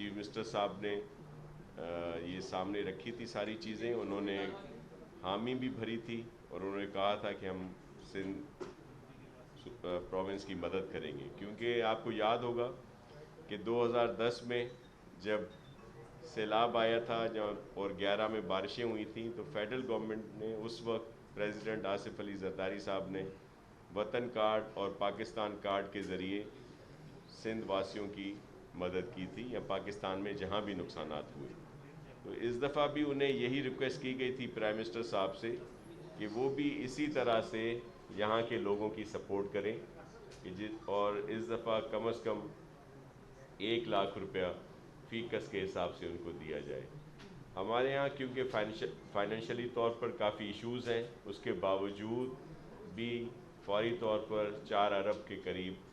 Chief minister साहब ने ये सामने रखी थी सारी चीज़ें। उन्होंने हामी भी भरी थी और उन्होंने कहा था कि हम सिंध प्रोविंस की मदद करेंगे, क्योंकि आपको याद होगा कि 2010 में जब सैलाब आया था जब और 11 में बारिशें हुई थी, तो फेडरल गवर्नमेंट ने उस वक्त प्रेसिडेंट आसिफ अली जरदारी साहब ने वतन कार्ड और पाकिस्तान कार्ड के ज़रिए सिंध वासियों की मदद की थी, या पाकिस्तान में जहाँ भी नुकसानात हुए। तो इस दफ़ा भी उन्हें यही रिक्वेस्ट की गई थी प्राइम मिनिस्टर साहब से कि वो भी इसी तरह से यहाँ के लोगों की सपोर्ट करें और इस दफ़ा कम से कम 1 लाख रुपया फ़ी कस के हिसाब से उनको दिया जाए। हमारे यहाँ क्योंकि फाइनेंशियली तौर पर काफ़ी इश्यूज़ हैं, उसके बावजूद भी फौरी तौर पर 4 अरब के करीब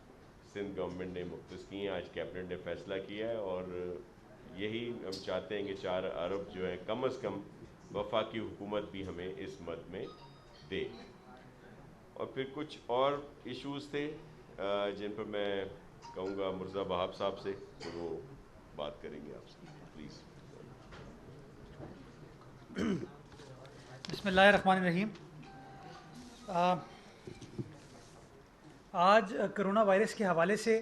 सिंध गवर्नमेंट ने मुख्तस की हैं। आज कैबिनेट ने फैसला किया है और यही हम चाहते हैं कि 4 अरब जो है कम से कम वफाकी हुकूमत भी हमें इस मद में दे। और फिर कुछ और इश्यूज़ थे जिन पर मैं कहूँगा मुर्ज़ा बहाब साहब से, तो वो बात करेंगे आपसे। प्लीज़। बिस्मिल्लाहिर्रहमानिर्रहीम। आज कोरोना वायरस के हवाले से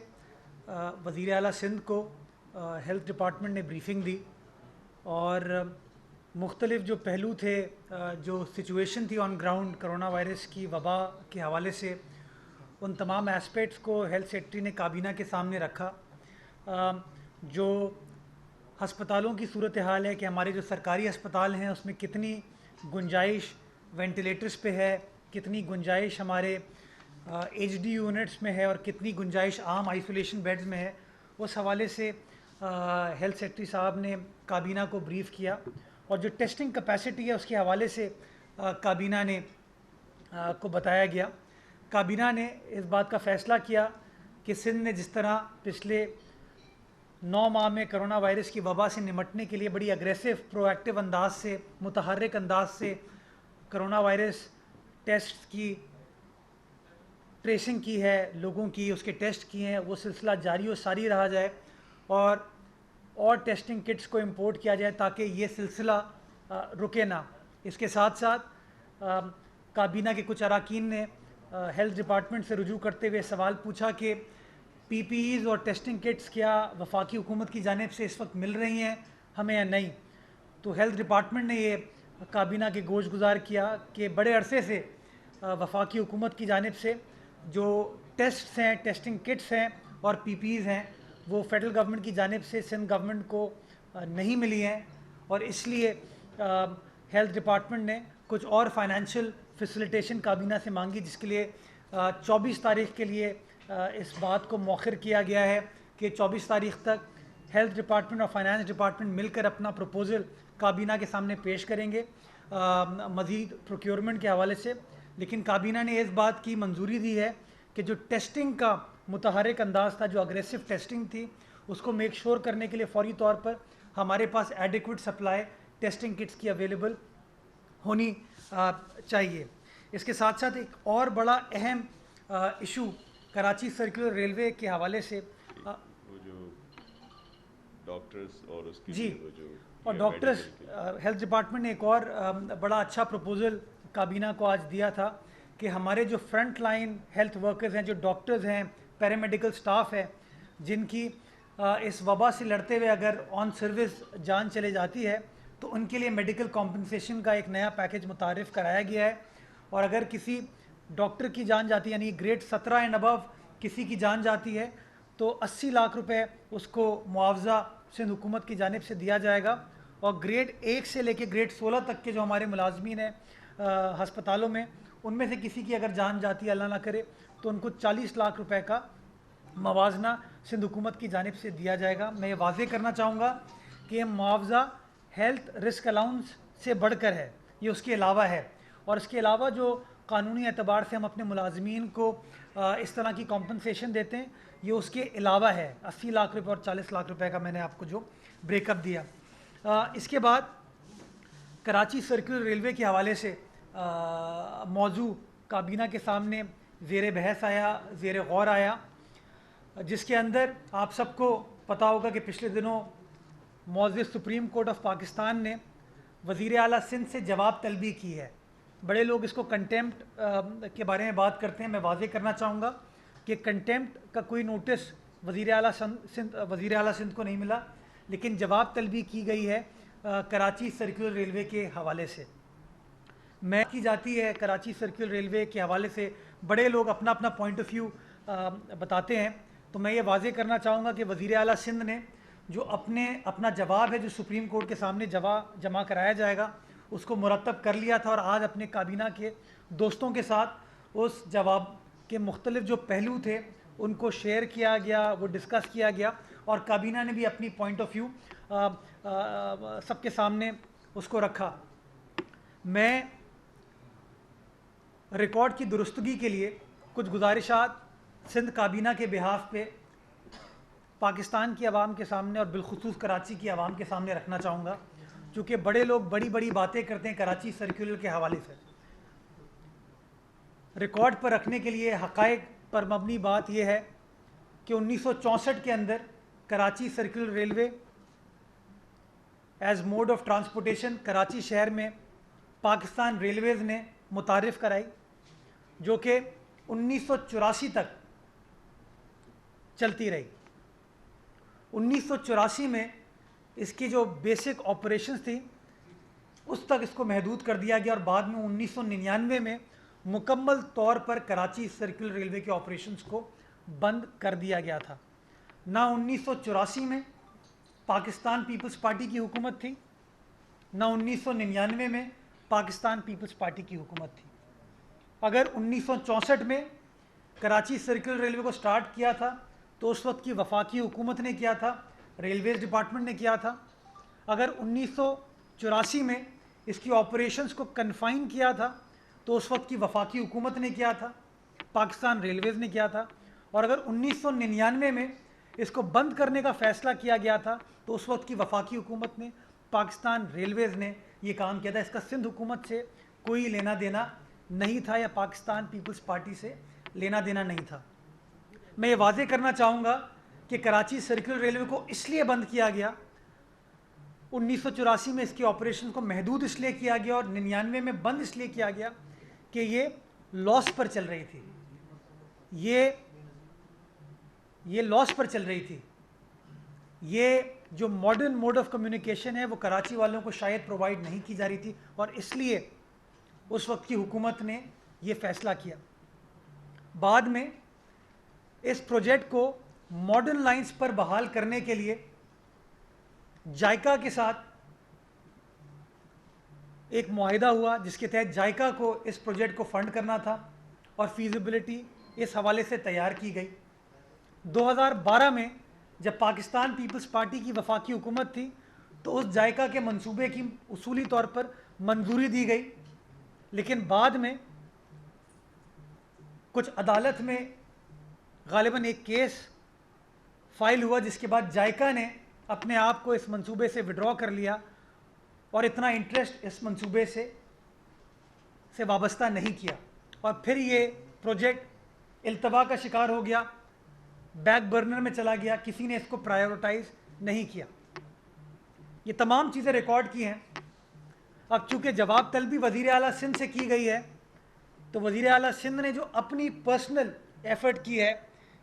वज़ीर आला सिंध को हेल्थ डिपार्टमेंट ने ब्रीफिंग दी और मुख्तलिफ जो पहलू थे, जो सिचुएशन थी ऑन ग्राउंड कोरोना वायरस की वबा के हवाले से, उन तमाम एस्पेक्ट्स को हेल्थ सेक्रेटरी ने काबीना के सामने रखा। जो हस्पतालों की सूरत हाल है कि हमारे जो सरकारी अस्पताल हैं उसमें कितनी गुंजाइश वेंटिलेटर्स पे है, कितनी गुंजाइश हमारे HD यूनिट्स में है और कितनी गुंजाइश आम आइसोलेशन बेड्स में है, उस हवाले से हेल्थ सेक्रेटरी साहब ने काबीना को ब्रीफ़ किया। और जो टेस्टिंग कैपेसिटी है उसके हवाले से काबीना ने को बताया गया। काबीना ने इस बात का फ़ैसला किया कि सिंध ने जिस तरह पिछले 9 माह में कोरोना वायरस की वबा से निमटने के लिए बड़ी अग्रेसिव प्रोएक्टिव अंदाज से, मुतहर्रिक अंदाज से कोरोना वायरस टेस्ट की ट्रेसिंग की है, लोगों की उसके टेस्ट किए हैं, वो सिलसिला जारी और सारी रहा जाए और टेस्टिंग किट्स को इंपोर्ट किया जाए ताकि ये सिलसिला रुके ना। इसके साथ साथ काबीना के कुछ अरकान ने हेल्थ डिपार्टमेंट से रुजू करते हुए सवाल पूछा कि PPEs और टेस्टिंग किट्स क्या वफाकी हुकूमत की जानिब से इस वक्त मिल रही हैं हमें या नहीं। तो हेल्थ डिपार्टमेंट ने ये काबीना के गोश गुजार किया कि बड़े अरसे से वफाकी हुकूमत की जानिब से जो टेस्ट्स हैं, टेस्टिंग किट्स हैं और PPEs हैं, वो फेडरल गवर्नमेंट की जानिब से सिंध गवर्नमेंट को नहीं मिली हैं और इसलिए हेल्थ डिपार्टमेंट ने कुछ और फाइनेंशियल फैसिलिटेशन काबीना से मांगी, जिसके लिए 24 तारीख के लिए इस बात को मौखर किया गया है कि 24 तारीख तक हेल्थ डिपार्टमेंट और फाइनेंस डिपार्टमेंट मिलकर अपना प्रपोज़ल काबीना के सामने पेश करेंगे मज़ीद प्रोक्योरमेंट के हवाले से। लेकिन काबीना ने इस बात की मंजूरी दी है कि जो टेस्टिंग का मुतहर्रिक अंदाज था, जो अग्रेसिव टेस्टिंग थी, उसको मेक श्योर करने के लिए फ़ौरी तौर पर हमारे पास एडिक्वेट सप्लाई टेस्टिंग किट्स की अवेलेबल होनी चाहिए। इसके साथ साथ एक और बड़ा अहम इशू कराची सर्कुलर रेलवे के हवाले से वो जो डॉक्टर्स और उसके जी, वो जो और डॉक्टर्स हेल्थ डिपार्टमेंट ने एक और बड़ा अच्छा प्रपोज़ल काबीना को आज दिया था कि हमारे जो फ्रंट लाइन हेल्थ वर्कर्स हैं, जो डॉक्टर्स हैं, पैरामेडिकल स्टाफ है, जिनकी इस वबा से लड़ते हुए अगर ऑन सर्विस जान चले जाती है तो उनके लिए मेडिकल कॉम्पनसेशन का एक नया पैकेज मुतारिफ़ कराया गया है। और अगर किसी डॉक्टर की जान जाती है, यानी ग्रेड 17 एंड अबव किसी की जान जाती है, तो 80 लाख रुपए उसको मुआवजा सिंध हुकूमत की जानिब से दिया जाएगा। और ग्रेड 1 से लेके ग्रेड 16 तक के जो हमारे मुलाजमीन हैं हस्पतालों में, उनमें से किसी की अगर जान जाती है, अल्लाह ना करे, तो उनको 40 लाख रुपए का मुआवजा सिंध हुकूमत की जानिब से दिया जाएगा। मैं ये वाज़ेह करना चाहूँगा कि मुआवजा हेल्थ रिस्क अलाउंस से बढ़कर है, ये उसके अलावा है। और इसके अलावा जो कानूनी एतबार से हम अपने मुलाजमीन को इस तरह की कॉम्पनसेशन देते हैं, ये उसके अलावा है। 80 लाख रुपए और 40 लाख रुपए का मैंने आपको जो ब्रेकअप दिया। इसके बाद कराची सर्कुलर रेलवे के हवाले से मौजू काबीना के सामने ज़ेर बहस आया, ज़ेर गौर आया, जिसके अंदर आप सबको पता होगा कि पिछले दिनों मौजूद सुप्रीम कोर्ट ऑफ पाकिस्तान ने वज़ीर आला सिंध से जवाब तलबी की है। बड़े लोग इसको कंटेम्प्ट के बारे में बात करते हैं। मैं वाज़ेह करना चाहूँगा कि कंटेम्प्ट का कोई नोटिस वज़ीर आला सिंध को नहीं मिला, लेकिन जवाब तलबी की गई है कराची सर्कुलर रेलवे के हवाले से। मैं की जाती है कराची सर्कुलर रेलवे के हवाले से बड़े लोग अपना अपना पॉइंट ऑफ व्यू बताते हैं, तो मैं ये वाज़ेह करना चाहूँगा कि वज़ीर आला सिंध ने जो अपना जवाब है जो सुप्रीम कोर्ट के सामने जमा कराया जाएगा उसको मुरतब कर लिया था, और आज अपने काबीना के दोस्तों के साथ उस जवाब के मुख्तलिफ जो पहलू थे उनको शेयर किया गया, वो डिस्कस किया गया, और काबीना ने भी अपनी पॉइंट ऑफ व्यू सबके सामने उसको रखा। मैं रिकॉर्ड की दुरुस्तगी के लिए कुछ गुजारिशात सिंध काबीना के बिहाफ पे पाकिस्तान की आवाम के सामने और बिलखुसूस कराची की आवाम के सामने रखना चाहूँगा, क्योंकि बड़े लोग बड़ी बड़ी बातें करते हैं कराची सर्कुलर के हवाले से। रिकॉर्ड पर रखने के लिए हक़ाइक़ पर मबनी बात यह है कि 1964 के अंदर Karachi circular railway as mode of transportation Karachi शहर में पाकिस्तान रेलवेज़ ने मुतारिफ़ कराई, जो कि 1984 तक चलती रही। 1984 में इसकी जो बेसिक ऑपरेशंस थी उस तक इसको महदूद कर दिया गया, और बाद में 1999 में मुकम्मल तौर पर कराची सर्कुलर रेलवे के ऑपरेशंस को बंद कर दिया गया था। ना 1984 में पाकिस्तान पीपल्स पार्टी की हुकूमत थी, ना 1999 में पाकिस्तान पीपल्स पार्टी की हुकूमत थी। अगर 1964 में कराची सर्कुलर रेलवे को स्टार्ट किया था तो उस वक्त की वफाकी हुकूमत ने किया था, रेलवेज़ डिपार्टमेंट ने किया था। अगर 1984 में इसकी ऑपरेशंस को कन्फाइन किया था तो उस वक्त की वफाकी हुकूमत ने किया था, पाकिस्तान रेलवेज़ ने किया था। और अगर 1999 में इसको बंद करने का फ़ैसला किया गया था तो उस वक्त की वफाकी हुकूमत ने, पाकिस्तान रेलवेज़ ने ये काम किया था। इसका सिंध हुकूमत से कोई लेना देना नहीं था, या पाकिस्तान पीपल्स पार्टी से लेना देना नहीं था। मैं ये वाज़ेह करना चाहूँगा कि कराची सर्कुलर रेलवे को इसलिए बंद किया गया, 1984 में इसके ऑपरेशन को महदूद इसलिए किया गया और 99 में बंद इसलिए किया गया कि ये लॉस पर चल रही थी। ये लॉस पर चल रही थी। ये जो मॉडर्न मोड ऑफ कम्युनिकेशन है वो कराची वालों को शायद प्रोवाइड नहीं की जा रही थी, और इसलिए उस वक्त की हुकूमत ने ये फ़ैसला किया। बाद में इस प्रोजेक्ट को मॉडर्न लाइंस पर बहाल करने के लिए जायका के साथ एक मुआहिदा हुआ, जिसके तहत जायका को इस प्रोजेक्ट को फ़ंड करना था और फीजिबिलिटी इस हवाले से तैयार की गई। 2012 में जब पाकिस्तान पीपल्स पार्टी की वफाकी हुकूमत थी तो उस जायका के मंसूबे की उसूली तौर पर मंजूरी दी गई, लेकिन बाद में कुछ अदालत में गालिबन एक केस फाइल हुआ, जिसके बाद जायका ने अपने आप को इस मंसूबे से विड्रॉ कर लिया और इतना इंटरेस्ट इस मंसूबे से वाबस्ता नहीं किया, और फिर ये प्रोजेक्ट इल्तवा का शिकार हो गया, बैक बर्नर में चला गया, किसी ने इसको प्रायोरिटाइज नहीं किया। ये तमाम चीज़ें रिकॉर्ड की हैं। अब चूँकि जवाब तलबी वज़ीर आला सिंध से की गई है, तो वज़ीर आला सिंध ने जो अपनी पर्सनल एफ़र्ट की है,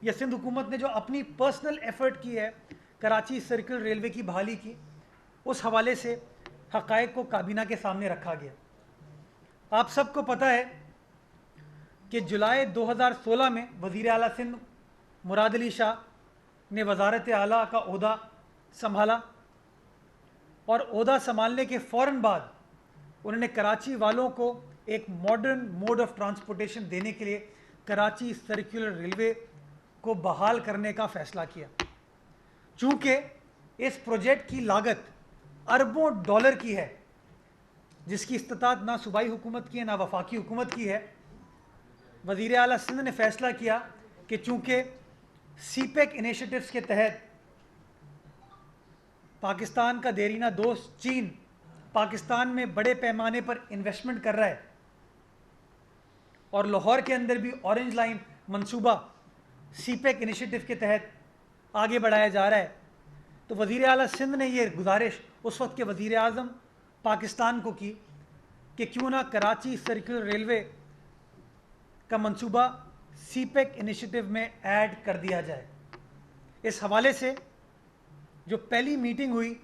या सिंध हुकूमत ने जो अपनी पर्सनल एफ़र्ट की है कराची सर्कुलर रेलवे की बहाली की, उस हवाले से हक़ाइक़ को काबीना के सामने रखा गया। आप सबको पता है कि जुलाई 2016 में वज़ीर आला सिंध मुराद अली शाह ने वज़ारत आला का ओहदा संभाला, और ओहदा संभालने के फ़ौरन बाद उन्होंने कराची वालों को एक मॉडर्न मोड ऑफ ट्रांसपोर्टेशन देने के लिए कराची सर्कुलर रेलवे को बहाल करने का फ़ैसला किया। चूँकि इस प्रोजेक्ट की लागत अरबों डॉलर की है, जिसकी इस्तात ना सूबाई हुकूमत की है ना वफाकी हुकूमत की है, वज़ीर आला सिंध ने फ़ैसला किया कि चूँकि सीपेक इनिशिएटिव्स के तहत पाकिस्तान का देरीना दोस्त चीन पाकिस्तान में बड़े पैमाने पर इन्वेस्टमेंट कर रहा है, और लाहौर के अंदर भी ऑरेंज लाइन मंसूबा सीपेक इनिशिएटिव के तहत आगे बढ़ाया जा रहा है, तो वज़ीर आला सिंध ने ये गुजारिश उस वक्त के वज़ीर आज़म पाकिस्तान को की कि क्यों ना कराची सर्कुलर रेलवे का मंसूबा सीपेक इनिशिएटिव में ऐड कर दिया जाए। इस हवाले से जो पहली मीटिंग हुई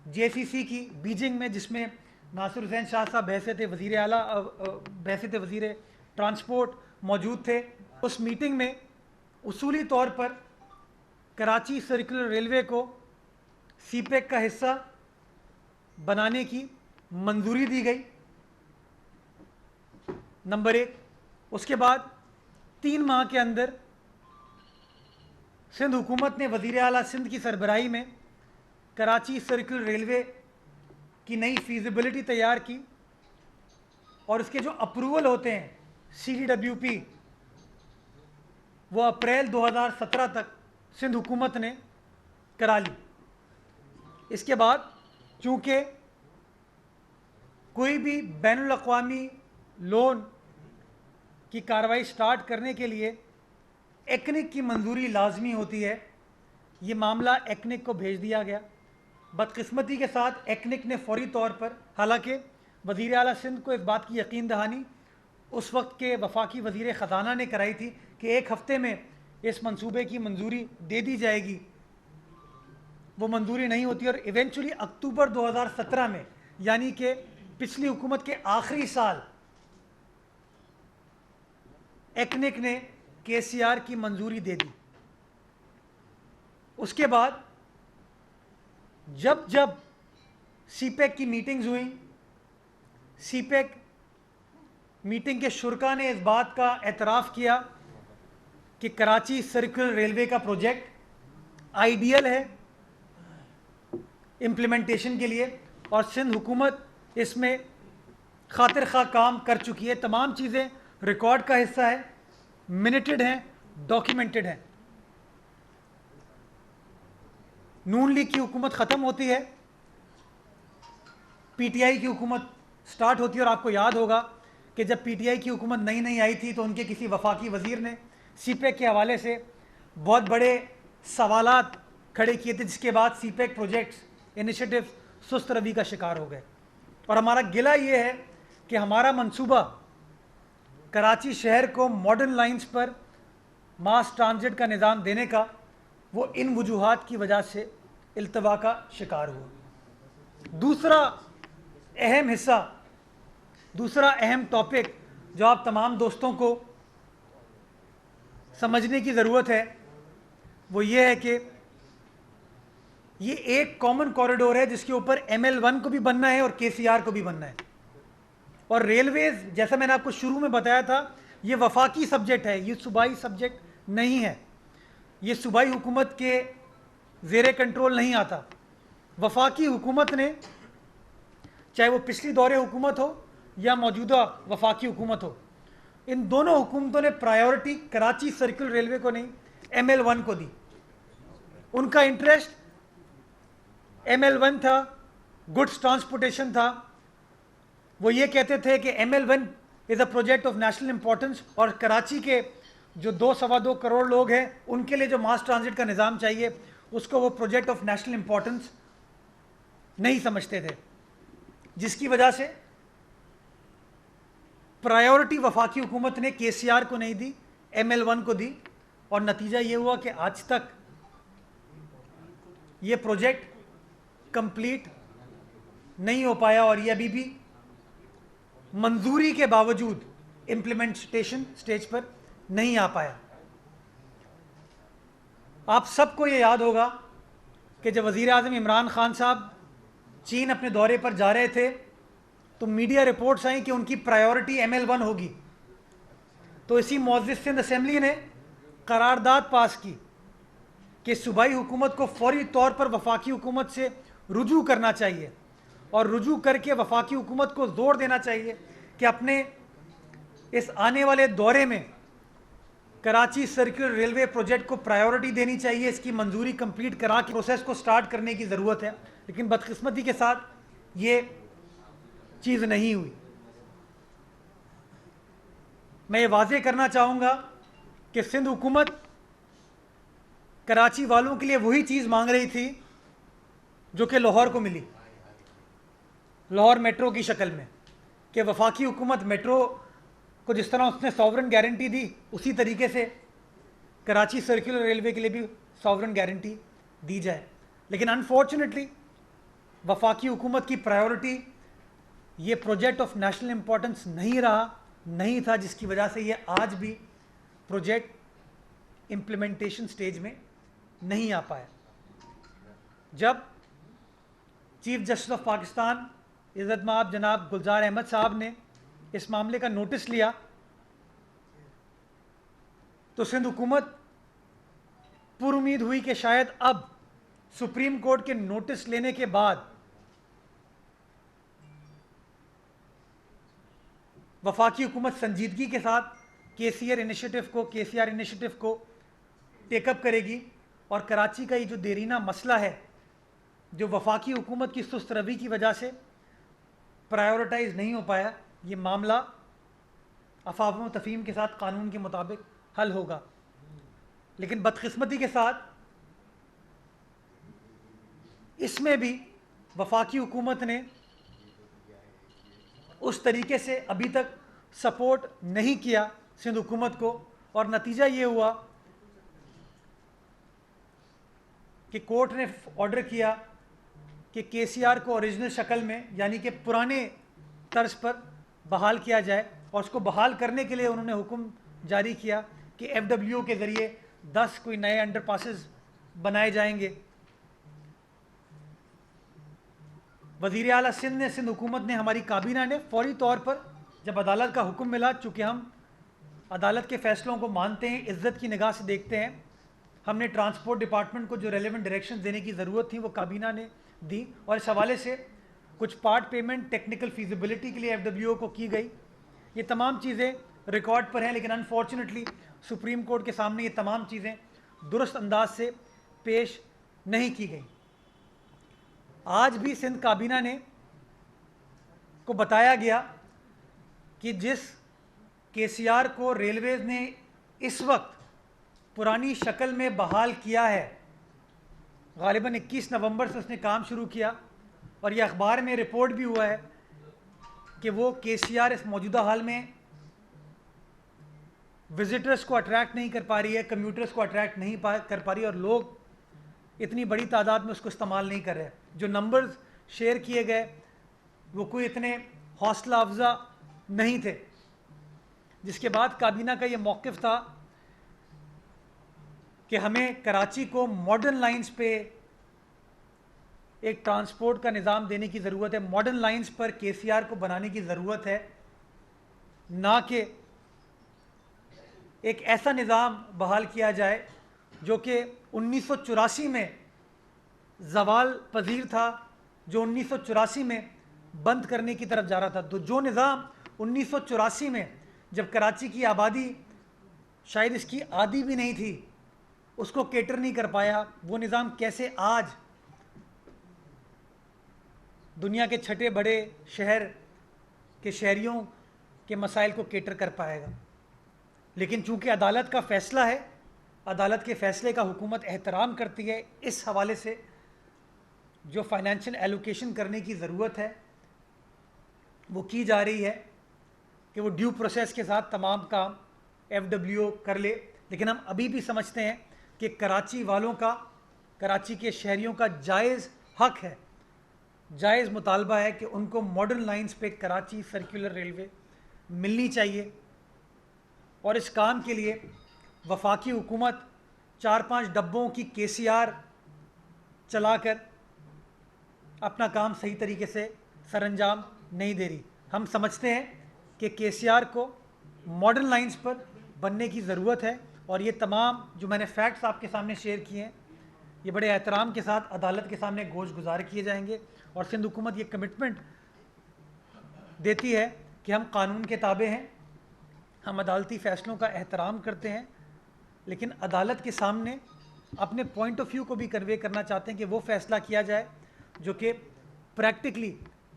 जेसीसी की बीजिंग में, जिसमें नासिर हुसैन शाह साहब हैसियत वज़ीर आला हैसियत वज़ीर ट्रांसपोर्ट मौजूद थे, उस मीटिंग में उसूली तौर पर कराची सर्कुलर रेलवे को सीपेक का हिस्सा बनाने की मंजूरी दी गई, नंबर 1। उसके बाद 3 माह के अंदर सिंध हुकूमत ने वज़ीर आला सिंध की सरबराही में कराची सर्कुलर रेलवे की नई फीजिबिलिटी तैयार की और उसके जो अप्रूवल होते हैं CDWP, वो अप्रैल 2017 तक सिंध हुकूमत ने करा ली। इसके बाद चूँकि कोई भी बैनुल अक़वामी लोन की कार्रवाई स्टार्ट करने के लिए एक्निक की मंजूरी लाजमी होती है, ये मामला एक्निक को भेज दिया गया। बदकिस्मती के साथ एक्निक ने फौरी तौर पर, हालांकि वज़ीर आला सिंध को इस बात की यकीन दहानी उस वक्त के वफाकी वज़ीर ख़जाना ने कराई थी कि 1 हफ़्ते में इस मंसूबे की मंजूरी दे दी जाएगी, वो मंजूरी नहीं होती और इवेंचुअली अक्टूबर 2017 में, यानी कि पिछली हुकूमत के आखिरी साल, एक्निक ने KCR की मंजूरी दे दी। उसके बाद जब जब सीपेक की मीटिंग्स हुई, सीपेक मीटिंग के शुरा ने इस बात का एतराफ़ किया कि कराची सर्कुलर रेलवे का प्रोजेक्ट आइडियल है इम्प्लीमेंटेशन के लिए और सिंध हुकूमत इसमें खातिर खा काम कर चुकी है। तमाम चीज़ें रिकॉर्ड का हिस्सा है, मिनटेड हैं, डॉक्यूमेंटेड हैं। नून लीग की हुकूमत ख़त्म होती है, PTI की हुकूमत स्टार्ट होती है और आपको याद होगा कि जब PTI की हुकूमत नई नई आई थी तो उनके किसी वफाकी वज़ीर ने सीपेक के हवाले से बहुत बड़े सवालात खड़े किए थे, जिसके बाद सीपेक प्रोजेक्ट्स इनिशिएटिव सुस्त रवि का शिकार हो गए। और हमारा गिला ये है कि हमारा मंसूबा कराची शहर को मॉडर्न लाइंस पर मास ट्रांजिट का निज़ाम देने का, वो इन वजूहात की वजह से इल्तवा का शिकार हुआ। दूसरा अहम हिस्सा, दूसरा अहम टॉपिक जो आप तमाम दोस्तों को समझने की ज़रूरत है, वो ये है कि ये एक कॉमन कॉरिडोर है जिसके ऊपर ML1 को भी बनना है और KCR को भी बनना है। और रेलवेज़, जैसा मैंने आपको शुरू में बताया था, ये वफाकी सब्जेक्ट है, ये सूबाई सब्जेक्ट नहीं है, ये सूबाई हुकूमत के ज़ेरे कंट्रोल नहीं आता। वफाकी हुकूमत ने, चाहे वो पिछली दौरे हुकूमत हो या मौजूदा वफाकी हुकूमत हो, इन दोनों हुकूमतों ने प्रायोरिटी कराची सर्कुलर रेलवे को नहीं, ML1 को दी। उनका इंटरेस्ट ML1 था, गुड्स ट्रांसपोर्टेशन था। वो ये कहते थे कि ML1 is a project of national importance और कराची के जो 2-2.25 करोड़ लोग हैं उनके लिए जो मास ट्रांजिट का निज़ाम चाहिए उसको वो प्रोजेक्ट ऑफ नेशनल इंपॉर्टेंस नहीं समझते थे, जिसकी वजह से प्रायोरिटी वफाकी हुकूमत ने KCR को नहीं दी, ML1 को दी। और नतीजा ये हुआ कि आज तक ये प्रोजेक्ट कंप्लीट नहीं हो पाया और ये अभी भी मंजूरी के बावजूद इम्प्लीमेंटेशन स्टेज पर नहीं आ पाया। आप सबको ये याद होगा कि जब वज़ीर आज़म इमरान खान साहब चीन अपने दौरे पर जा रहे थे तो मीडिया रिपोर्ट्स आई कि उनकी प्रायोरिटी ML1 होगी। तो इसी मुअज़्ज़िज़ सिंध असेंबली ने करारदाद पास की कि सूबाई हुकूमत को फौरी तौर पर वफाकी हुकूमत से रुजू करना चाहिए और रुजू करके वफाकी हुकूमत को ज़ोर देना चाहिए कि अपने इस आने वाले दौरे में कराची सर्कुलर रेलवे प्रोजेक्ट को प्रायोरिटी देनी चाहिए, इसकी मंजूरी कंप्लीट करा के प्रोसेस को स्टार्ट करने की ज़रूरत है। लेकिन बदकिस्मती के साथ ये चीज़ नहीं हुई। मैं ये वाज़े करना चाहूँगा कि सिंध हुकूमत कराची वालों के लिए वही चीज़ मांग रही थी जो कि लाहौर को मिली, लाहौर मेट्रो की शक्ल में, कि वफाकी हुकूमत मेट्रो को जिस तरह उसने सॉवरन गारंटी दी उसी तरीके से कराची सर्कुलर रेलवे के लिए भी सॉवरन गारंटी दी जाए। लेकिन अनफॉर्चुनेटली वफाकी हुकूमत की प्रायोरिटी ये प्रोजेक्ट ऑफ नेशनल इम्पोर्टेंस नहीं था, जिसकी वजह से ये आज भी प्रोजेक्ट इम्प्लीमेंटेशन स्टेज में नहीं आ पाया। जब चीफ जस्टिस ऑफ पाकिस्तान इज़्ज़त माब जनाब गुलजार अहमद साहब ने इस मामले का नोटिस लिया तो सिंध हुकूमत पुरुमीद हुई कि शायद अब सुप्रीम कोर्ट के नोटिस लेने के बाद वफाकी हुकूमत संजीदगी के साथ केसीआर इनिशिएटिव को टेकअप करेगी और कराची का ये जो देरीना मसला है जो वफाकी हुकूमत की सुस्त रवि की वजह से प्रायोरिटाइज नहीं हो पाया, ये मामला अफवाह तफहीम के साथ कानून के मुताबिक हल होगा। लेकिन बदकिस्मती के साथ इसमें भी वफाकी हुकूमत ने उस तरीके से अभी तक सपोर्ट नहीं किया सिंध हुकूमत को, और नतीजा ये हुआ कि कोर्ट ने ऑर्डर किया कि केसीआर को ओरिजिनल शक्ल में यानी कि पुराने तर्ज पर बहाल किया जाए, और उसको बहाल करने के लिए उन्होंने हुक्म जारी किया कि एफडब्ल्यूओ के ज़रिए 10 कोई नए अंडरपासेस बनाए जाएंगे। वज़ीर आला सिंध ने, सिंध हुकूमत ने, हमारी काबीना ने फौरी तौर पर जब अदालत का हुक्म मिला, चूँकि हम अदालत के फ़ैसलों को मानते हैं, इज़्ज़त की निगाह से देखते हैं, हमने ट्रांसपोर्ट डिपार्टमेंट को जो रेलेवेंट डायरेक्शन देने की ज़रूरत थी वो काबीना ने दी, और इस हवाले से कुछ पार्ट पेमेंट टेक्निकल फीजिबिलिटी के लिए एफडब्ल्यूओ को की गई। ये तमाम चीज़ें रिकॉर्ड पर हैं, लेकिन अनफॉर्चुनेटली सुप्रीम कोर्ट के सामने ये तमाम चीज़ें दुरुस्त अंदाज से पेश नहीं की गई। आज भी सिंध काबीना ने को बताया गया कि जिस केसीआर को रेलवेज़ ने इस वक्त पुरानी शक्ल में बहाल किया है, गालिबन 21 नवंबर से उसने काम शुरू किया, और यह अखबार में रिपोर्ट भी हुआ है कि वो केसीआर इस मौजूदा हाल में विजिटर्स को अट्रैक्ट नहीं कर पा रही है, कम्यूटर्स को अट्रैक्ट नहीं कर पा रही है, और लोग इतनी बड़ी तादाद में उसको इस्तेमाल नहीं कर रहे। जो नंबर्स शेयर किए गए वो कोई इतने हौसला अफजा नहीं थे, जिसके बाद काबीना का ये मौक़िफ़ था कि हमें कराची को मॉडर्न लाइंस पे एक ट्रांसपोर्ट का निज़ाम देने की ज़रूरत है, मॉडर्न लाइंस पर केसीआर को बनाने की ज़रूरत है, ना कि एक ऐसा निज़ाम बहाल किया जाए जो कि 1984 में ज़वाल पजीर था, जो 1984 में बंद करने की तरफ जा रहा था। तो जो निज़ाम 1984 में जब कराची की आबादी शायद इसकी आदी भी नहीं थी, उसको केटर नहीं कर पाया, वो निज़ाम कैसे आज दुनिया के छठे बड़े शहर के शहरियों के मसाइल को केटर कर पाएगा। लेकिन चूंकि अदालत का फ़ैसला है, अदालत के फ़ैसले का हुकूमत एहतराम करती है, इस हवाले से जो फाइनेंशियल एलोकेशन करने की ज़रूरत है वो की जा रही है कि वो ड्यू प्रोसेस के साथ तमाम काम एफडब्ल्यूओ कर ले। लेकिन हम अभी भी समझते हैं कि कराची वालों का, कराची के शहरियों का जायज़ हक है, जायज़ मुतालबा है कि उनको मॉडर्न लाइंस पे कराची सर्कुलर रेलवे मिलनी चाहिए, और इस काम के लिए वफाकी हुकूमत 4-5 डब्बों की केसीआर चलाकर अपना काम सही तरीके से सरअंजाम नहीं दे रही। हम समझते हैं कि केसीआर को मॉडर्न लाइंस पर बनने की ज़रूरत है, और ये तमाम जो मैंने फैक्ट्स आपके सामने शेयर किए हैं ये बड़े एहतराम के साथ अदालत के सामने गोश गुजार किए जाएंगे, और सिंध हुकूमत ये कमिटमेंट देती है कि हम कानून के ताबे हैं, हम अदालती फ़ैसलों का एहतराम करते हैं, लेकिन अदालत के सामने अपने पॉइंट ऑफ व्यू को भी कन्वे करना चाहते हैं कि वो फ़ैसला किया जाए जो कि प्रैक्टिकली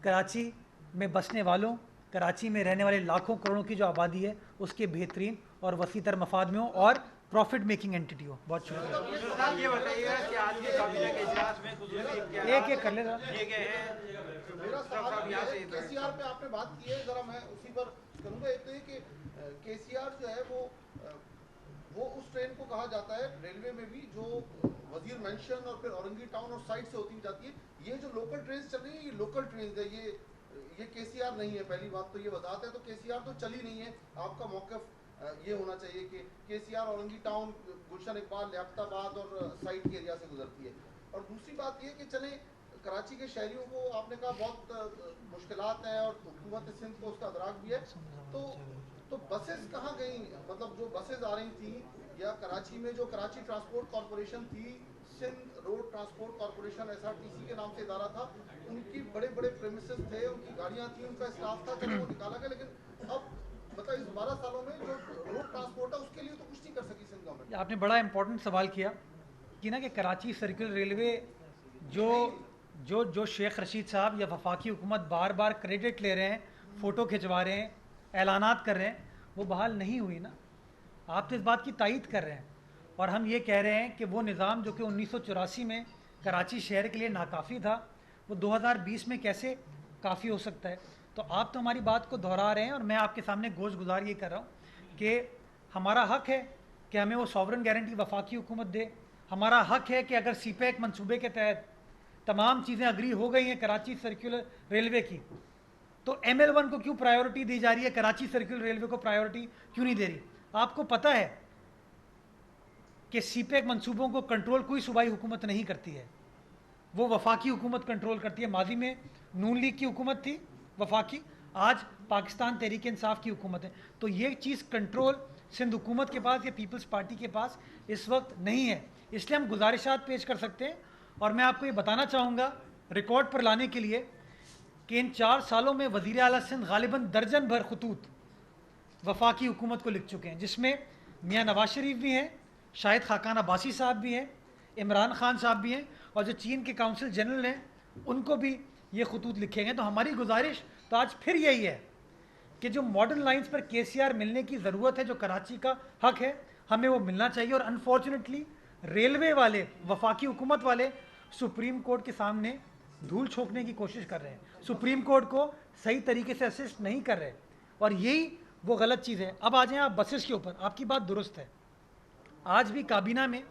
कराची में बसने वालों, कराची में रहने वाले लाखों करोड़ों की जो आबादी है उसके बेहतरीन और वसी तर मफाद में हो, और प्रॉफिट मेकिंग एंटिटी हो। बहुत शुक्रिया। साहब ये बताइएगा कि आज के काबीना के इजलास में एक एक कर ले जरा। किए गए हैं। मेरा सवाल साहब ये यहाँ है, से इधर। केसीआर पे आपने बात की है, जरा मैं उसी पर करूंगा। एक तो ये कि केसीआर जो है वो उस ट्रेन को कहा जाता है रेलवे में भी जो वजीर मेंशन और फिर औरंगी टाउन और साइड से होती हुई जाती है। ये जो लोकल ट्रेन चल रही है, ये लोकल ट्रेन है, ये केसीआर नहीं है। पहली बात तो ये बताते हैं, तो केसीआर तो चली नहीं है। आपका मौक़िफ़ ये होना चाहिए कि केसीआर औरंगी टाउन, गुलशन इकबाल, लियाकताबाद और साइड के एरिया से गुजरती है। और दूसरी बात ये कि चले कराची के शहरियों को आपने कहा बहुत मुश्किलात हैं और हुकूमत सिंध को उसका अदराक भी है, तो बसेस कहाँ गई? मतलब जो बसेस आ रही थी, या कराची में जो कराची ट्रांसपोर्ट कॉरपोरेशन थी, Sindh road transport corporation SRTC के नाम से इदारा था, उनकी बड़े बड़े प्रेमिसेस थे, उनकी गाड़ियाँ थी, उनका स्टाफ था, चलो वो निकाला गया। लेकिन अब मतलब इस 12 सालों में जो रोड ट्रांसपोर्ट है उसके लिए तो कुछ नहीं कर सकी सिंध गवर्नमेंट। आपने बड़ा इंपॉर्टेंट सवाल किया कि ना कि कराची सर्कुलर रेलवे जो जो जो शेख रशीद साहब या वफाकी हुकूमत बार बार क्रेडिट ले रहे हैं, फ़ोटो खिंचवा रहे हैं, ऐलानात कर रहे हैं, वो बहाल नहीं हुई ना। आप तो इस बात की तायीद कर रहे हैं और हम ये कह रहे हैं कि वो निज़ाम जो कि 1984 में कराची शहर के लिए नाकाफ़ी था, वो 2020 में कैसे काफ़ी हो सकता है? तो आप तो हमारी बात को दोहरा रहे हैं और मैं आपके सामने गोश गुजार ये कर रहा हूँ कि हमारा हक है कि हमें वो सॉवरन गारंटी वफाकी हुकूमत दे। हमारा हक है कि अगर CPEC मंसूबे के तहत तमाम चीज़ें अग्री हो गई हैं कराची सर्कुलर रेलवे की, तो ML1 को क्यों प्रायोरिटी दी जा रही है, कराची सर्कुलर रेलवे को प्रायोरिटी क्यों नहीं दे रही? आपको पता है कि CPEC मंसूबों को कंट्रोल कोई सूबाई हुकूमत नहीं करती है, वो वफाकी हुकूमत कंट्रोल करती है। माजी में नून लीग की हुकूमत थी वफाकी, आज पाकिस्तान तहरीक इंसाफ की हुकूमत है। तो ये चीज़ कंट्रोल सिंध हुकूमत के पास या पीपल्स पार्टी के पास इस वक्त नहीं है। इसलिए हम गुजारिशात पेश कर सकते हैं और मैं आपको ये बताना चाहूँगा रिकॉर्ड पर लाने के लिए कि इन 4 सालों में वज़ीर आला सिंध गालिबन दर्जन भर खतूत वफाकी हुकूमत को लिख चुके हैं, जिसमें मियाँ नवाज शरीफ भी हैं, शाहिद खाकान अब्बासी साहब भी हैं, इमरान खान साहब भी हैं, और जो चीन के काउंसिल जनरल हैं उनको भी ये खतूत लिखे गए। तो हमारी गुजारिश तो आज फिर यही है कि जो मॉडर्न लाइंस पर KCR मिलने की ज़रूरत है, जो कराची का हक है, हमें वो मिलना चाहिए। और अनफॉर्चुनेटली रेलवे वाले, वफाकी हुकूमत वाले सुप्रीम कोर्ट के सामने धूल छोंकने की कोशिश कर रहे हैं, सुप्रीम कोर्ट को सही तरीके से असिस्ट नहीं कर रहे, और यही वो गलत चीज़ है। अब आ जाएं आप बसेस के ऊपर। आपकी बात दुरुस्त है, आज भी काबीना में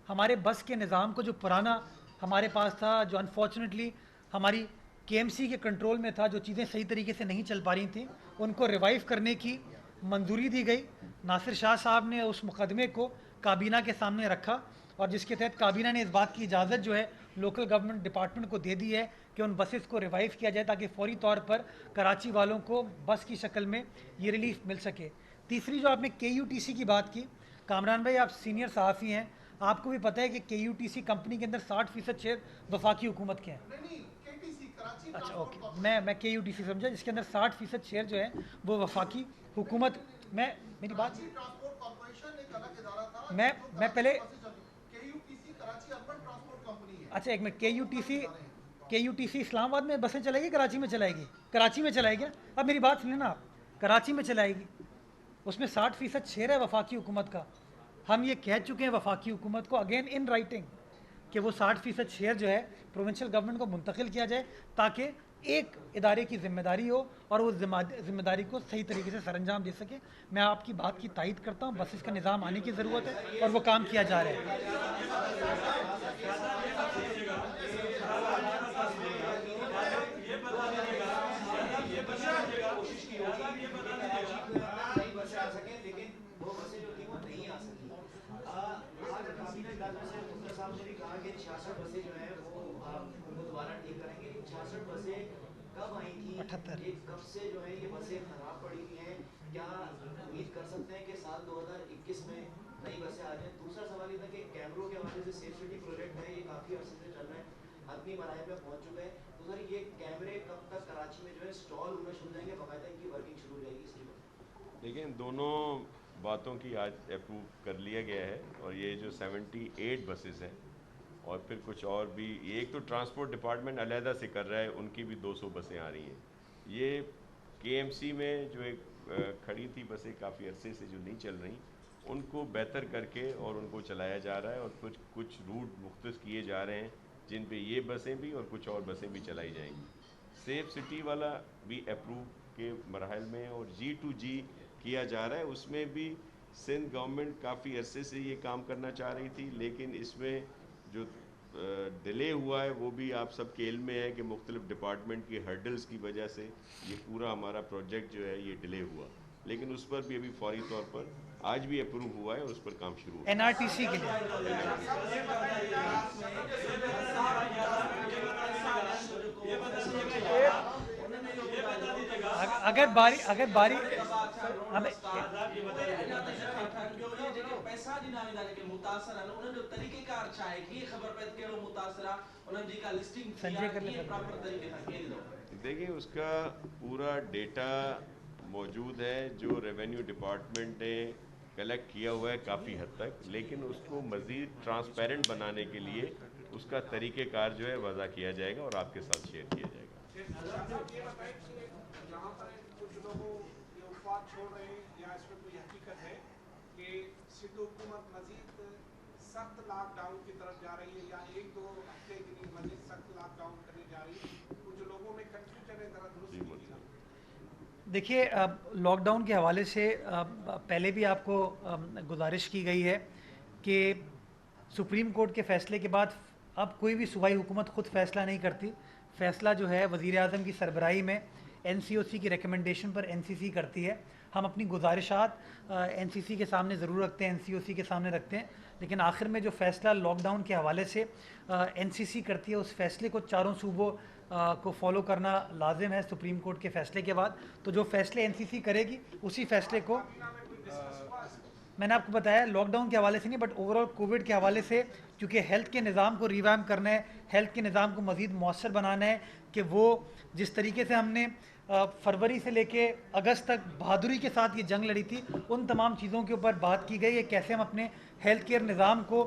हमारे बस के निज़ाम को जो पुराना हमारे पास था, जो अनफॉर्चुनेटली हमारी KMC के कंट्रोल में था, जो चीज़ें सही तरीके से नहीं चल पा रही थी, उनको रिवाइव करने की मंजूरी दी गई। नासिर शाह साहब ने उस मुकदमे को काबीना के सामने रखा और जिसके तहत काबीना ने इस बात की इजाज़त जो है लोकल गवर्नमेंट डिपार्टमेंट को दे दी है कि उन बसेस को रिवाइव किया जाए ताकि फौरी तौर पर कराची वालों को बस की शक्ल में ये रिलीफ मिल सके। तीसरी जो आपने KUTC की बात की, कामरान भाई आप सीनियर सहाफ़ी हैं, आपको भी पता है कि KUTC कंपनी के अंदर 60% शेयर वफाकी हुकूमत के हैं। अच्छा ओके, मैं KUTC समझा, जिसके अंदर 60% शेयर जो है वो वफाकी हुकूमत। मेरी बात मैं पहले अच्छा एक मिनट, KUTC इस्लामाबाद में बसें चलाएगी, कराची में चलाएगी? कराची में चलाएगी ना। अब मेरी बात सुनिए ना आप, कराची में चलाएगी, उसमें 60% शेयर है वफाकी हुकूमत का। हम ये कह चुके हैं वफाकी हुकूमत को अगेन इन राइटिंग कि वो 60% शेयर जो है प्रोविंशियल गवर्नमेंट को मुंतकिल किया जाए ताकि एक इदारे की जिम्मेदारी हो और वो जिम्मेदारी को सही तरीके से सरअंजाम दे सके। मैं आपकी बात की तायीद करता हूँ, बसेस का निज़ाम आने की ज़रूरत है और वो काम किया जा रहा है। कब से जो है ये बसें खराब पड़ी हुई हैं? क्या उम्मीद कर सकते हैं कि साल 2021 में नई बसें आ जाएं? दूसरा सवाल ये था कि कैमरों के हवाले से सेफ सिटी प्रोजेक्ट है, ये काफ़ी अर्से से चल रहा है, हतमी मराहल में पहुंच चुका है, तो सर ये कैमरे कब तक कराची में जो है इंस्टॉल होना शुरू हो जाएंगे, बाकायदा इनकी वर्किंग शुरू हो जाएगी? इसकी देखिए, दोनों बातों की आज अप्रूव कर लिया गया है और ये जो 78 बसेस हैं और फिर कुछ और भी, एक तो ट्रांसपोर्ट डिपार्टमेंट अलहदा से कर रहा है, उनकी भी 200 बसें आ रही हैं। ये KMC में जो एक खड़ी थी बसें काफ़ी अरसे से जो नहीं चल रही, उनको बेहतर करके और उनको चलाया जा रहा है, और कुछ रूट मुख्तस किए जा रहे हैं जिन पे ये बसें भी और कुछ और बसें भी चलाई जाएंगी। सेफ सिटी वाला भी अप्रूव के मरहल में और G2G किया जा रहा है, उसमें भी सिंध गवर्नमेंट काफ़ी अरसे से ये काम करना चाह रही थी, लेकिन इसमें जो डिले हुआ है वो भी आप सबके इल्म में है कि मुख्तलिफ डिपार्टमेंट की हर्डल्स की वजह से ये पूरा हमारा प्रोजेक्ट जो है ये डिले हुआ, लेकिन उस पर भी अभी फौरी तौर पर आज भी अप्रूव हुआ है और उस पर काम शुरू हुआ। NRTC के लिए अगर बारी हमें पैसा मुतासर तरीक़ेकार छा आहे की ख़बर पए कहिड़ो मुतासर आहे उन्हनि जेका लिस्टिंग संजय कर ले प्रॉपर तरीक़े सां कीअं ॾींदो? देखिए उसका पूरा डेटा मौजूद है जो रेवेन्यू डिपार्टमेंट ने कलेक्ट किया हुआ है काफ़ी हद तक, लेकिन उसको मज़ीद ट्रांसपेरेंट बनाने के लिए उसका तरीक़ेकार जो है वज़ा किया जाएगा और आपके साथ शेयर किया जाएगा। जहाँ पर कुछ लोगों ये अफवाह छोड़ रहे हैं या इसमें कोई हकीकत है कि सिंध हुकूमत मजीद सख्त लॉकडाउन की तरफ जा रही है या 1-2 हफ्ते के लिए मजीद सख्त लॉकडाउन करने जा रही है, कुछ लोगों में कंफ्यूजन है, जरा दुरुस्त कीजिएगा। देखिए, लॉकडाउन के हवाले से पहले भी आपको गुजारिश की गई है कि सुप्रीम कोर्ट के फ़ैसले के बाद अब कोई भी सूबाई हुकूमत ख़ुद फ़ैसला नहीं करती। फ़ैसला जो है वज़ीर आज़म की सरबराही में NCOC की रिकमेंडेशन पर NCC करती है। हम अपनी गुजारिशात NCC के सामने ज़रूर रखते हैं, NCOC के सामने रखते हैं, लेकिन आखिर में जो फ़ैसला लॉकडाउन के हवाले से NCC करती है, उस फ़ैसले को चारों सूबों को फॉलो करना लाजिम है सुप्रीम कोर्ट के फ़ैसले के बाद। तो जो फ़ैसले NCC करेगी उसी फ़ैसले को मैंने आपको बताया, लॉकडाउन के हवाले से नहीं बट ओवरऑल कोविड के हवाले से, क्योंकि हेल्थ के निज़ाम को रिवैम्प करना है, हेल्थ के निज़ाम को मज़ीद मौसर बनाना है कि वो जिस तरीके से हमने फरवरी से लेके अगस्त तक बहादुरी के साथ ये जंग लड़ी थी, उन तमाम चीज़ों के ऊपर बात की गई है। कैसे हम अपने हेल्थ केयर निज़ाम को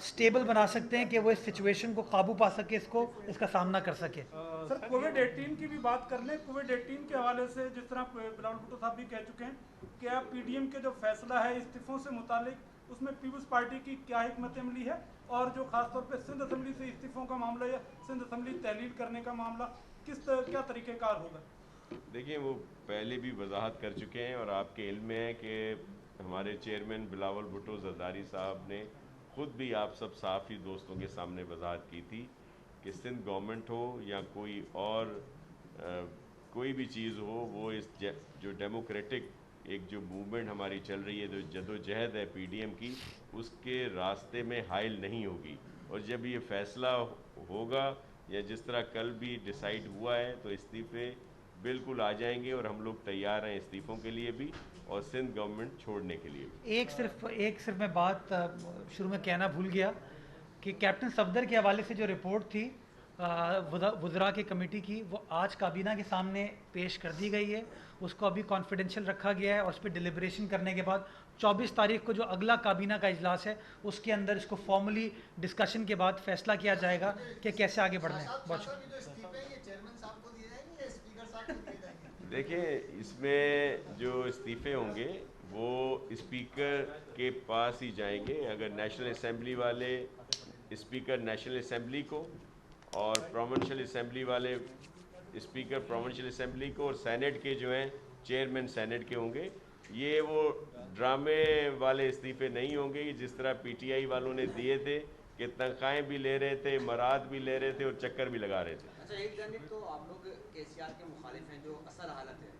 स्टेबल बना सकते हैं कि वो इस सिचुएशन को काबू पा सके, इसका सामना कर सके। सर, कोविड-18 की भी बात कर लें। कोविड-18 के हवाले से जिस तरह बिलावल भुट्टो साहब भी कह चुके हैं कि अब PDM के जो फैसला है इस्तीफ़ों से मुतालिक, उसमें पीपल्स पार्टी की क्या हिकमत अमली है, और जो ख़ासतौर पे सिंध असम्बली से इस्तीफ़ों का मामला या सिंध असम्बली तहलील करने का मामला, क्या तरीक़ेकार होगा? देखिए, वो पहले भी वजाहत कर चुके हैं और आपके इल्म में है कि हमारे चेयरमैन बिलावल भुट्टो ज़रदारी साहब ने ख़ुद भी आप सब साफ़ी दोस्तों के सामने वजाहत की थी कि सिंध गवर्नमेंट हो या कोई और कोई भी चीज़ हो, वो इस जो डेमोक्रेटिक एक जो मूवमेंट हमारी चल रही है, जो जदोजहद है PDM की, उसके रास्ते में हाइल नहीं होगी। और जब ये फ़ैसला होगा या जिस तरह कल भी डिसाइड हुआ है, तो इस्तीफ़े बिल्कुल आ जाएंगे और हम लोग तैयार हैं इस्तीफ़ों के लिए भी और सिंध गवर्नमेंट छोड़ने के लिए भी। एक सिर्फ मैं बात शुरू में कहना भूल गया कि कैप्टन सफदर के हवाले से जो रिपोर्ट थी वज़रा की कमेटी की, वो आज काबीना के सामने पेश कर दी गई है। उसको अभी कॉन्फिडेंशियल रखा गया है और उस पर डिलिब्रेशन करने के बाद 24 तारीख को जो अगला काबीना का इजलास है उसके अंदर इसको फॉर्मली डिस्कशन के बाद फैसला किया जाएगा कि कैसे आगे बढ़ना है। बहुत देखिए, इसमें जो इस्तीफ़े होंगे वो स्पीकर के पास ही जाएंगे। अगर नेशनल असम्बली वाले स्पीकर नेशनल असम्बली को और प्रोविंशियल असम्बली वाले स्पीकर प्रोविंशियल असम्बली को और सेनेट के जो हैं चेयरमैन सेनेट के होंगे। ये वो ड्रामे वाले इस्तीफ़े नहीं होंगे जिस तरह PTI वालों ने दिए थे कि तनख्वाहें भी ले रहे थे, मराद भी ले रहे थे और चक्कर भी लगा रहे थे। अच्छा, एक जानिब तो आप लोग KCR के मुखालिफ हैं, जो असल हालत है,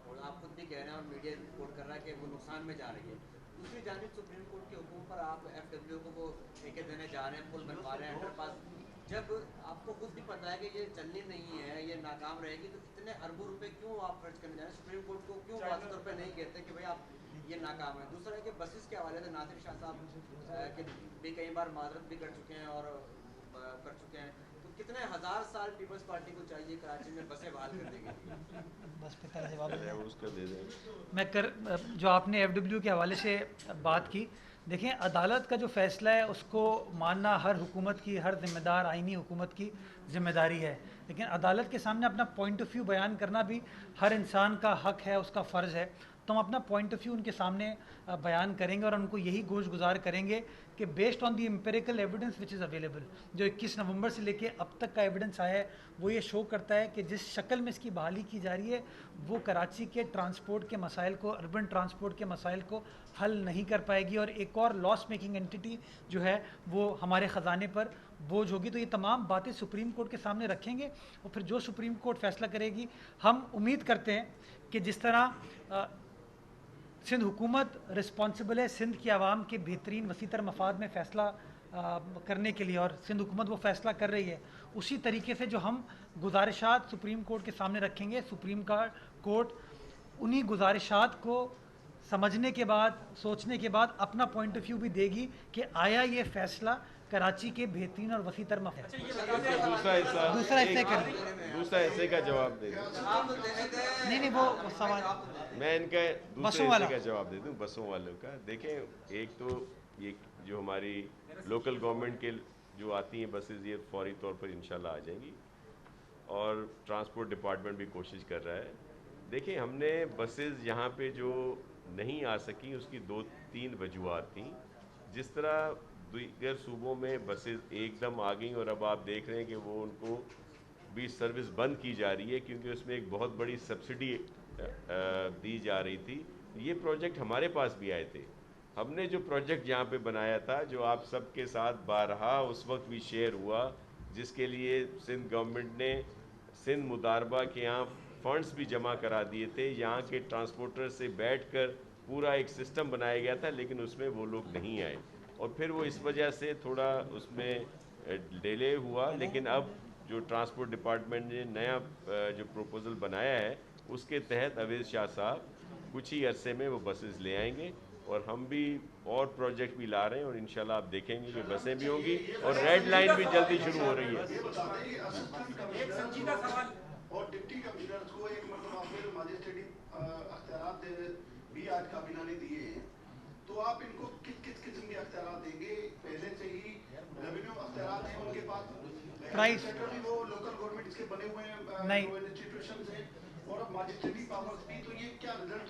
और आप खुद भी कह रहे हैं और मीडिया रिपोर्ट कर रहा है कि वो नुकसान में जा रही है। दूसरी जानिब सुप्रीम कोर्ट के हुक्म पर आप FW को वो ठेके देने जा रहे हैं, पुल बनवा रहे हैं, अंडरपास, जब आपको खुद भी पता है कि ये चलनी नहीं है, ये नाकाम रहेगी, तो इतने अरबों रुपए क्यों आप खर्च करने जा रहे हैं? सुप्रीम कोर्ट को क्यों वाज़ेह तौर पर नहीं कहते कि भाई आप ये नाकाम है? दूसरा है कि बसेस के हवाले से नासिर शाह साहब के भी कई बार माजरत भी कर चुके हैं और कर चुके हैं, तो कितने हज़ार साल पीपल्स पार्टी को चाहिए कराची में बसें बहाल कर देंगे? बस पे तरह जवाब उसका दे दें। मैं जो आपने FW के हवाले से बात की, देखें, अदालत का जो फ़ैसला है उसको मानना हर हुकूमत की, हर ज़िम्मेदार आइनी हुकूमत की ज़िम्मेदारी है, लेकिन अदालत के सामने अपना पॉइंट ऑफ व्यू बयान करना भी हर इंसान का हक़ है, उसका फ़र्ज़ है। तो हम अपना पॉइंट ऑफ व्यू उनके सामने बयान करेंगे और उनको यही गोश गुजार करेंगे कि based on the empirical evidence which is available, जो 21 नवंबर से लेके अब तक का एविडेंस आया है, वो ये शो करता है कि जिस शक्ल में इसकी बहाली की जा रही है वो कराची के ट्रांसपोर्ट के मसाइल को, अर्बन ट्रांसपोर्ट के मसाइल को हल नहीं कर पाएगी और एक और लॉस मेकिंग एंटिटी जो है वो हमारे ख़जाने पर बोझ होगी। तो ये तमाम बातें सुप्रीम कोर्ट के सामने रखेंगे और फिर जो सुप्रीम कोर्ट फैसला करेगी, हम उम्मीद करते हैं कि जिस तरह सिंध हुकूमत रिस्पॉन्सिबल है सिंध की आवाम के बेहतरीन वसीतर मफाद में फ़ैसला करने के लिए, और सिंध हुकूमत वो फ़ैसला कर रही है, उसी तरीके से जो हम गुजारिशात सुप्रीम कोर्ट के सामने रखेंगे, सुप्रीम कोर्ट उन्हीं गुजारिशात को समझने के बाद, सोचने के बाद अपना पॉइंट ऑफ व्यू भी देगी कि आया ये फ़ैसला कराची के बेहतरीन और वसीतर मफाद। दूसरा हिस्से का जवाब दे दूँ। नहीं वो सवाल मैं इनका दूसरे हिस्से का जवाब दे दूं, बसों वालों का। देखें, एक तो ये जो हमारी लोकल गवर्नमेंट के जो आती हैं बसेस, ये फौरी तौर पर इंशाल्लाह आ जाएंगी और ट्रांसपोर्ट डिपार्टमेंट भी कोशिश कर रहा है। देखिए, हमने बसेस यहाँ पे जो नहीं आ सकी उसकी 2-3 वजूहत थी। जिस तरह दीगर सूबों में बसेस एकदम आ गई और अब आप देख रहे हैं कि वो उनको भी सर्विस बंद की जा रही है क्योंकि उसमें एक बहुत बड़ी सब्सिडी दी जा रही थी। ये प्रोजेक्ट हमारे पास भी आए थे। हमने जो प्रोजेक्ट यहाँ पे बनाया था, जो आप सबके साथ बारहा उस वक्त भी शेयर हुआ, जिसके लिए सिंध गवर्नमेंट ने सिंध मुदारबा के यहाँ फंड्स भी जमा करा दिए थे। यहाँ के ट्रांसपोर्टर से बैठकर पूरा एक सिस्टम बनाया गया था, लेकिन उसमें वो लोग नहीं आए और फिर वो इस वजह से थोड़ा उसमें डिले हुआ। लेकिन अब जो ट्रांसपोर्ट डिपार्टमेंट ने नया जो प्रपोज़ल बनाया है, उसके तहत अवेद शाह साहब कुछ ही अरसे में वो बसेस ले आएंगे और हम भी और प्रोजेक्ट भी ला रहे हैं और इंशाल्लाह आप देखेंगे कि बसें भी होंगी और रेड लाइन भी जल्दी शुरू हो रही है। और डिप्टी कमिश्नर्स को एक मतलब मजिस्ट्रेटिव अख्तियारात भी आज काबीना ने दिए हैं, तो आप इनको किस किस्म के अख्तियारात देंगे? पहले से ही रेवेन्यू अख्तियारात हैं उनके पास, प्राइस वो लोकल गवर्नमेंट इसके बने हुए हैं नहीं इंस्टीट्यूशंस हैं और अब मजिस्ट्रेटिव पावर्स भी, तो ये क्या रिजल्ट